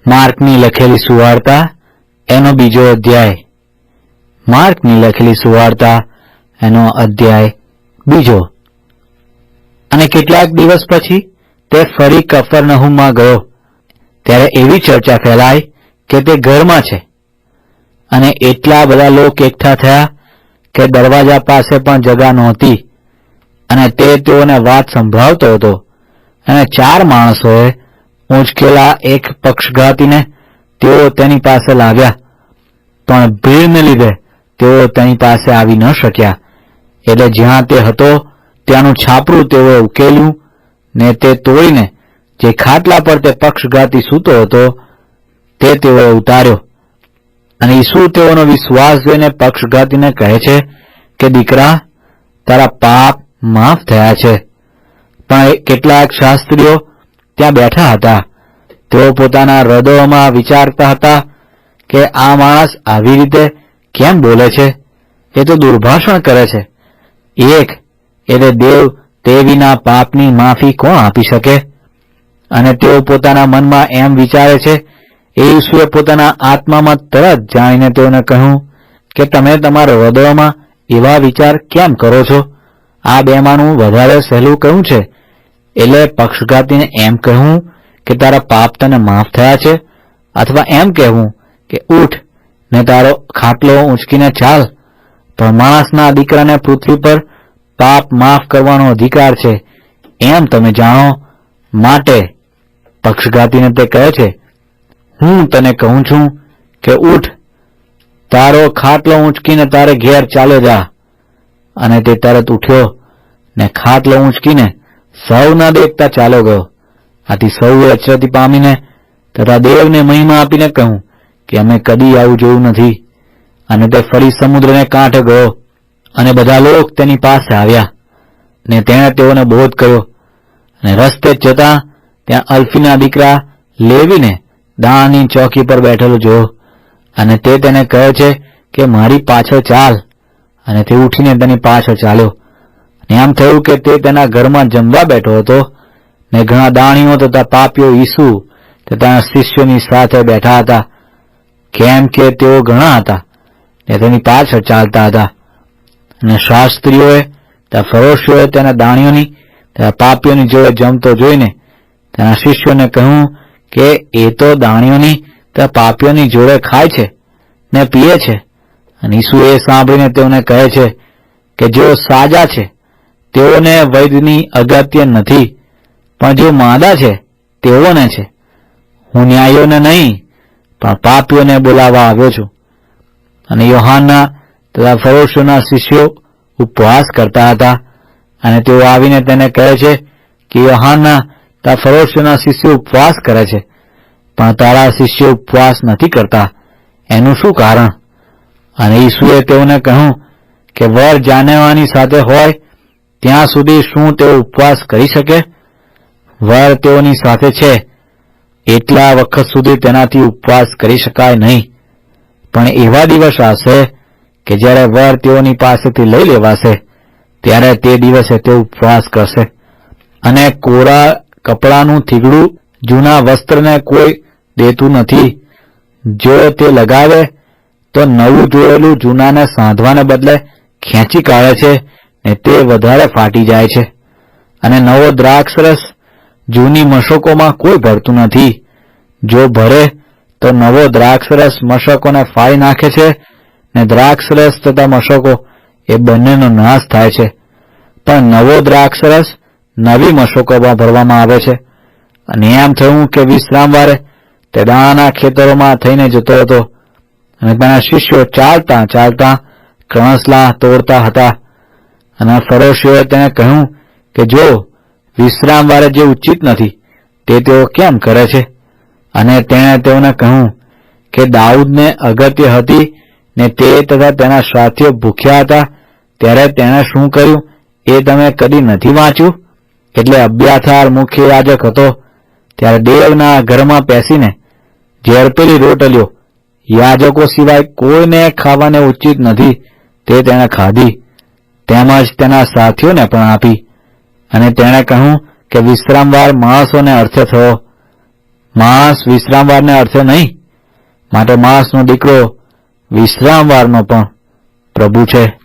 માર્કની લખેલી સુવાર્તા એનો 2 અધ્યાય. માર્કની લખેલી સુવાર્તા એનો અધ્યાય 2. અને કેટલાક દિવસ પછી તે ફરી કફરનહૂમમાં ગયો. ત્યારે એવી ચર્ચા ફેલાઈ કે તે ઘરમાં છે, અને એટલા બધા લોકો એકઠા થયા કે દરવાજા પાસે પણ જગા નહોતી. અને તે તેઓને વાત સંભળાવતો હતો. અને 4 માણસોએ ઊંચકેલા એક પક્ષઘાતીને તેઓ તેની પાસે લાવ્યા, પણ ભીડને લીધે તેઓ તેની પાસે આવી ન શક્યા. એટલે જ્યાં તે હતો ત્યાંનું છાપરું તેઓએ ઉકેલ્યું, ને તે તોડીને જે ખાટલા પર તે પક્ષઘાતી સૂતો હતો તે તેઓએ ઉતાર્યો. અને ઈસુ તેઓનો વિશ્વાસ જોઈને પક્ષઘાતીને કહે છે કે, દીકરા, તારા પાપ માફ થયા છે. પણ કેટલાક શાસ્ત્રીઓ ત્યાં બેઠા હતા. તેઓ પોતાના હૃદયોમાં વિચારતા હતા કે આ માણસ આવી રીતે કેમ બોલે છે? એ તો દુર્ભાષણ કરે છે. એક એટલે દેવ તે વિના પાપની માફી કોણ આપી શકે? અને તેઓ પોતાના મનમાં એમ વિચારે છે. એ ઈસુએ પોતાના આત્મામાં તરત જાણીને તેઓને કહ્યું કે તમે તમારા હૃદયોમાં એવા વિચાર કેમ કરો છો? આ બેમાંનું વધારે સહેલું કહ્યું છે. એટલે પક્ષઘાતીને એમ કહ્યું કે તારા પાપ તને માફ થયા છે, અથવા એમ કહેવું કે ઉઠ ને તારો ખાટલો ઊંચકીને ચાલ? પણ માણસના દીકરાને પૃથ્વી પર પાપ માફ કરવાનો અધિકાર છે એમ તમે જાણો. માટે પક્ષઘાતીને તે કહે છે, હું તને કહું છું કે ઉઠ, તારો ખાટલો ઊંચકીને તારે ઘેર ચાલ્યો જા. અને તે તરત ઉઠ્યો ને ખાટલો ઊંચકીને સૌ ના દેખતા ચાલ્યો ગયો. આથી સૌએ અચરતી પામીને તથા દેવને મહિમા આપીને કહ્યું કે અમે કદી આવું જોયું નથી. અને તે ફરી સમુદ્રને કાંઠે ગયો, અને બધા લોક તેની પાસે આવ્યા, ને તેણે તેઓને બોધ કર્યો. અને રસ્તે જતા ત્યાં અલ્ફીના દીકરા લેવીને દાણની ચોકી પર બેઠેલો જોયો. અને તે તેને કહે છે કે મારી પાછળ ચાલ. અને તે ઉઠીને તેની પાછળ ચાલ્યો. અને આમ થયું કે તે તેના ઘરમાં જમવા બેઠો હતો, ને ઘણા દાણીઓ તથા પાપીઓ ઈસુ તથા શિષ્યોની સાથે બેઠા હતા, કેમ કે તેઓ ઘણા હતા ને તેની પાછળ ચાલતા હતા. અને શાસ્ત્રીઓએ તથા ફરોશીઓએ તેના દાણીઓની તથા પાપીઓની જોડે જમતો જોઈને તેના શિષ્યોને કહ્યું કે એ તો દાણીઓની તથા પાપીઓની જોડે ખાય છે ને પીએ છે. અને ઈસુ એ સાંભળીને તેઓને કહે છે કે જેઓ સાજા છે તેઓને વૈદ્યની અગત્ય નથી, પણ જેઓ માંદા છે તેઓને છે. હું ન્યાયીઓને નહીં પણ પાપીઓને બોલાવવા આવ્યો છું. અને યોહાનના તથા ફરોશીઓના શિષ્યો ઉપવાસ કરતા હતા. અને તેઓ આવીને તેને કહે છે કે યોહાનના તથા ફરોશીઓના શિષ્યો ઉપવાસ કરે છે, પણ તારા શિષ્યો ઉપવાસ નથી કરતા. એનું શું કારણ? અને ઈસુએ તેઓને કહ્યું કે વર જાનેવાની સાથે હોય ત્યાં સુધી શું તેઓ ઉપવાસ કરી શકે? વર તેઓની સાથે છે એટલા વખત સુધી તેનાથી ઉપવાસ કરી શકાય નહીં. પણ એવા દિવસ આવશે કે જ્યારે વર તેઓની પાસેથી લઈ લેવાશે, ત્યારે તે દિવસે તે ઉપવાસ કરશે. અને કોરા કપડાનું થીગડું જૂના વસ્ત્રને કોઈ દેતું નથી. જો તે લગાવે તો નવું જોયેલું જૂનાને સાંધવાને બદલે ખેંચી કાઢે છે, ને તે વધારે ફાટી જાય છે. અને નવો દ્રાક્ષરસ જૂની મશકોમાં કોઈ ભરતું નથી. જો ભરે તો નવો દ્રાક્ષરસ મશકોને ફાડી નાખે છે, ને દ્રાક્ષરસ તથા મશકો એ બંનેનો નાશ થાય છે. પણ નવો દ્રાક્ષરસ નવી મશકોમાં ભરવામાં આવે છે. અને એમ થયું કે વિશ્રામવારે તે દાણાના ખેતરોમાં થઈને જતો હતો. અને તેના શિષ્યો ચાલતા ચાલતા કણસલા તોડતા હતા. અને ફરોશીઓએ તેને કહ્યું કે જો વિશ્રામવારે જે ઉચિત નથી તે તેઓ કેમ કરે છે? અને તેણે તેઓને કહ્યું કે દાઉદને અગત્ય હતી ને તે તથા તેના સાથીઓ ભૂખ્યા હતા ત્યારે તેણે શું કર્યું એ તમે કદી નથી વાંચ્યું? એટલે અબ્યાથાર મુખ્ય યાજક હતો ત્યારે દેવના ઘરમાં બેસીને ઝેરપેલી રોટલીઓ યાજકો સિવાય કોઈને ખાવાને ઉચિત નથી તે તેણે ખાધી, તેમજ તેના સાથીઓને પણ આપી. અને તેણે કહ્યું કે વિશ્રામવાર માણસોને અર્થે થયો, માણસ વિશ્રામવારને અર્થે નહીં, માટે માણસનો દીકરો વિશ્રામવારનો પણ પ્રભુ છે.